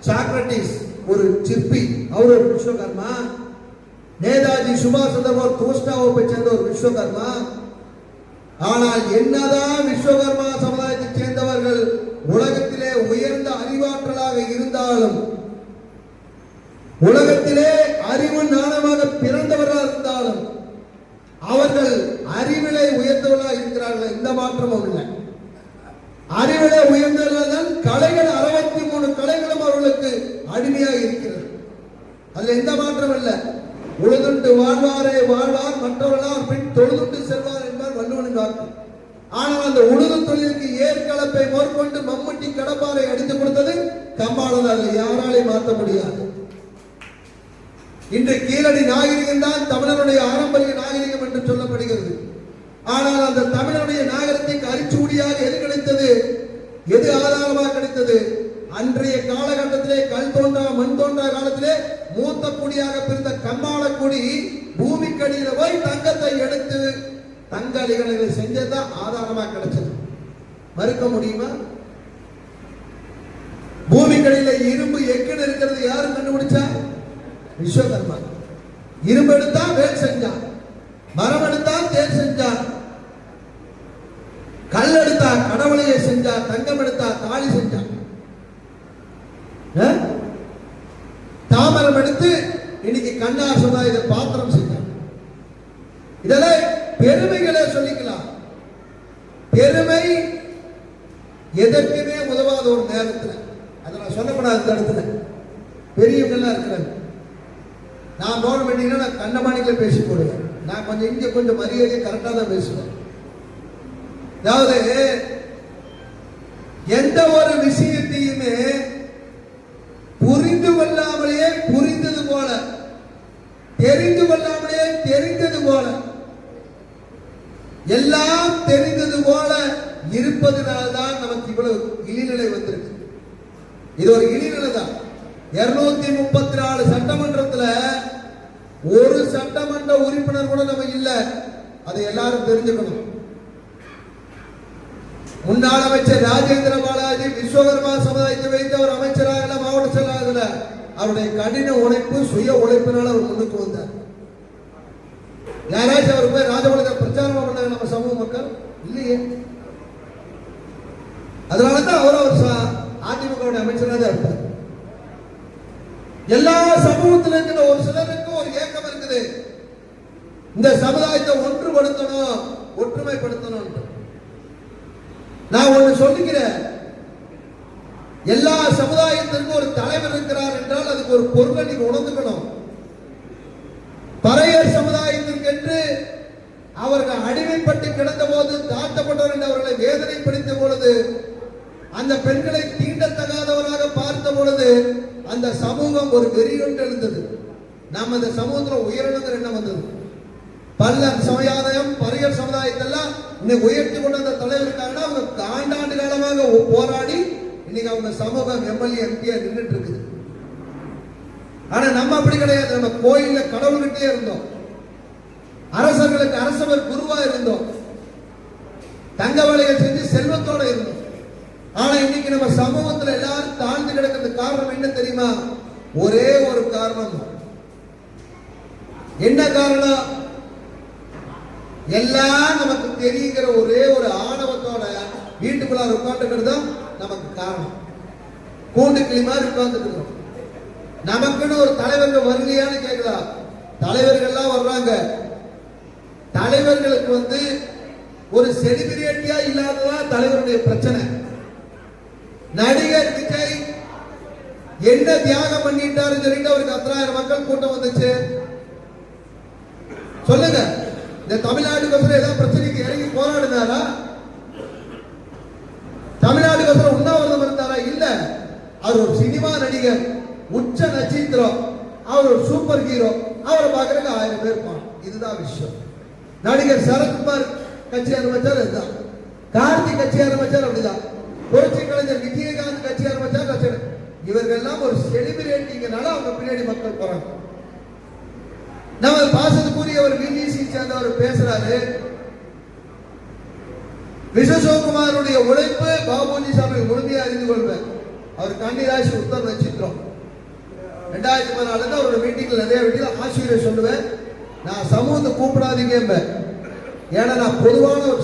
Socrates ஒரு சிற்பி, அவர் ஒரு விஸ்வகர்மா. நேதாஜி சுபாஷ் சந்திரபோஸ் தூஸ்டாவை சேர்ந்த ஒரு விஸ்வகர்மா. ஆனால் என்னதான் விஸ்வகர்மா சமுதாயத்தை சேர்ந்தவர்கள் உலகத்திலே உயர்ந்த அறிவாற்றலாக இருந்தாலும், உலகத்திலே அறிவு ஞானமாக பிறந்தவர்களாக இருந்தாலும், அவர்கள் அறிவிலை உயர்ந்தவர்களாக இருக்கிறார்கள். எந்த மாற்றமும் இல்லை. அறிவிலை உயர்ந்தவர்கள் கலைகள் 63 கலைகளும் அவர்களுக்கு அடிமையாக இருக்கிறது. அதுல எந்த மாற்றம் இல்லை. உழுதுண்டு வாழ்வாரே வாழ்வார், மற்றவர்களால் பின் தொழுதுண்டு செல்வார் என்பார் வள்ளுவனின் வாக்கு. ஆனால் அந்த உழுது தொழிலுக்கு ஏற்கலப்பை மேற்கொண்டு மம்முட்டி கடப்பாரை அடித்து கொடுத்தது கம்மாளன். அதில் யாராலையும் மாற்ற முடியாது. இன்று கீழடி நாகரிகம் தான் தமிழருடைய ஆரம்பரிய நாகரிகம் என்று சொல்லப்படுகிறது. ஆனால் அந்த தமிழருடைய நாகரிகத்துக்கு அரிச்சூடியாக எது கிடைத்தது, எது ஆதாரமாக கிடைத்தது? அன்றைய காலகட்டத்திலே கல் தோன்றா மண் தோன்றா காலத்திலே மூத்த குடியாக பிறந்த கம்மாளக்குடி பூமிக்கடியில போய் தங்கத்தை எடுத்து தங்க அலிகளை செஞ்சதுதான் ஆதாரமாக கிடைச்சது. மறுக்க முடியுமா? பூமிக்கடியில இரும்பு எக்குன்னு இருக்கிறது யாரு கண்டுபிடிச்சா? விஸ்வகர்மா. இரும்பு எடுத்தா வேல் செஞ்சான், மரம் எடுத்தா தேர் செஞ்சான், கல் எடுத்தா கடவுளையை செஞ்சான், தங்கம் எடுத்தா தாலி செஞ்சான், தாமரம் எடுத்து இன்னைக்கு கண்ணார் சமுதாய பாத்திரம் செஞ்சான். இதெல்லாம் பெருமைகளை சொல்லிக்கலாம். பெருமை எதற்குமே உதவாத ஒரு நேரத்தில் அதெல்லாம் சொல்லப்படாத இடத்துல பெரியவங்கெல்லாம் இருக்கிறாங்க. நான் போன வேண்டிங்கன்னா நான் கண்ணமானிக்கல பேசி போடுவேன். நான் கொஞ்சம் இங்க கொஞ்சம் மரியாதையை கரெக்டா தான் பேசுவேன். அதாவது எந்த ஒரு விஷயத்தையுமே புரிந்து கொள்ளாமலேயே புரிந்தது போல, தெரிந்து கொள்ளாமலே தெரிந்தது போல, எல்லாம் தெரிந்தது போல இருப்பதனால்தான் நமக்கு இவ்வளவு இழிநிலை வந்திருக்கு. இது ஒரு இழிநிலை தான். 234 சட்டமன்றத்தில் ஒரு சட்டமன்ற உறுப்பினர் கூட நம்ம இல்ல. அதை எல்லாரும் தெரிஞ்சுக்கணும். முன்னாள் அமைச்சர் ராஜேந்திர பாலாஜி விஸ்வகர்மா சமுதாயத்தை வைத்து அவர் அமைச்சராக மாவட்ட செயலாளர், அவருடைய கடின உழைப்பு சுய உழைப்பினால் அவர் முன்னுக்கு வந்தார். யாராச்சும் அவர் போய் ராஜபாளையத்தில் பிரச்சாரம் பண்ணாங்க நம்ம சமூக மக்கள்? இல்லையே. அதனாலதான் அவர் அதிமுக அமைச்சராக தான் இருப்பார். எல்லா சமூகத்தில் இருக்கிற ஒரு சிலருக்கு ஒரு ஏக்கம் இருக்குது, இந்த சமுதாயத்தை ஒன்றுபடுத்தணும், ஒற்றுமைப்படுத்தணும். நான் ஒண்ணு சொல்லுகிறேன், எல்லா சமுதாயத்திற்கும் ஒரு தலைவர் இருக்கிறார் என்றால் அதுக்கு ஒரு பொருளை நீங்க உணர்ந்துக்கணும். பறையர் சமுதாயத்திற்கென்று அவர்கள் அடிமைப்பட்டு கிடந்த போது, தாழ்த்தப்பட்டவர் என்று அவர்களை வேதனைப்படுத்த பொழுது, அந்த பெண்களை தீண்டத்தகாதவராக பார்த்த பொழுது அந்த சமூகம் ஒரு வெறியொன்று எழுந்தது. நாம் அந்த சமூகத்தில் உயரணுங்கிற எண்ணம் வந்தது. பல்லர் சமுதாயம் பறையர் சமுதாயத்தெல்லாம் இன்னைக்கு உயர்த்தி கொண்டு வந்த தலைவருக்காக அவங்க ஆண்டாண்டு காலமாக போராடி இன்னைக்கு அவங்க சமூகம் எம்எல்ஏ எம்பியா நின்றுட்டு இருக்குது. ஆனா நம்ம அப்படி கிடையாது. நம்ம கோயில்ல கடவுள்கிட்டே இருந்தோம், அரசர்களுக்கு அரசவர் குருவா இருந்தோம், தங்க வேலைகள் செஞ்சு செல்வத்தோட இருந்தோம். ஆனா இன்னைக்கு நம்ம சமூகத்துல எல்லாரும் தாழ்ந்து கிடக்கிறது காரணம் என்ன தெரியுமா? ஒரே ஒரு காரணம். என்ன காரணம்? எல்லாம் நமக்கு தெரியுங்கிற ஒரே ஒரு ஆணவத்தோட வீட்டுக்குள்ள உட்காந்துக்கிறது தான் நமக்கு காரணம். கூண்டு கிளி மாதிரி உட்கார்ந்துட்டு நமக்குன்னு ஒரு தலைவர்கள் வரலையான்னு கேட்கலாம். தலைவர்கள்லாம் வர்றாங்க. தலைவர்களுக்கு ஒரு செலிபிரிட்டியா இல்லாததான் தலைவருடைய பிரச்சனை. நடிகர் விஜய் என்ன தியாகம் பண்ணிட்டாரு சொல்லிட்டு அவருக்கு 10,000 மக்கள் கூட்டம் வந்துச்சு. சொல்லுங்க, இந்த தமிழ்நாட்டுக்கு ஏதாவது பிரச்சனைக்கு இறங்கி போராடினாரா? தமிழ்நாட்டுக்கு உண்ணாவிரதம் இருந்தாரா? இல்ல. அவர் ஒரு சினிமா நடிகர், உச்ச நட்சத்திரம், அவர் ஒரு சூப்பர் ஹீரோ. அவரை பார்க்கறதுக்கு 1000 பேர் இருப்பாங்க. இதுதான் விஷயம். நடிகர் சரத்குமார் கட்சி ஆரம்பிச்சார், இதுதான். கார்த்திக் கட்சி ஆரம்பிச்சார், அப்படிதான். புரட்சி கலைஞர் விஜயகாந்த் கட்சி ஆரம்பிச்சார். இவர்கள் எல்லாம் ஒரு செலிபிரிட்டிங்கனால அவங்க பின்னாடி மக்கள் போறாங்க. நம்ம பாசத்துக்குரிய ஒரு விஜிசி சேர்ந்தவர் பேசுறாரு. விஸ்வசிவகுமாருடைய உழைப்பு பாபுஜி சாமி முழுமையா அறிந்து கொள்வேன். அவர் கன்னிராசி உத்தர நட்சத்திரம். 2014 அவரோட மீட்டிங்ல நிறைய வீட்டில் ஆசிரியர் சொல்லுவேன், நான் சமூகத்தை கூப்பிடாதீங்க, ஏன்னா நான் பொதுவான ஒரு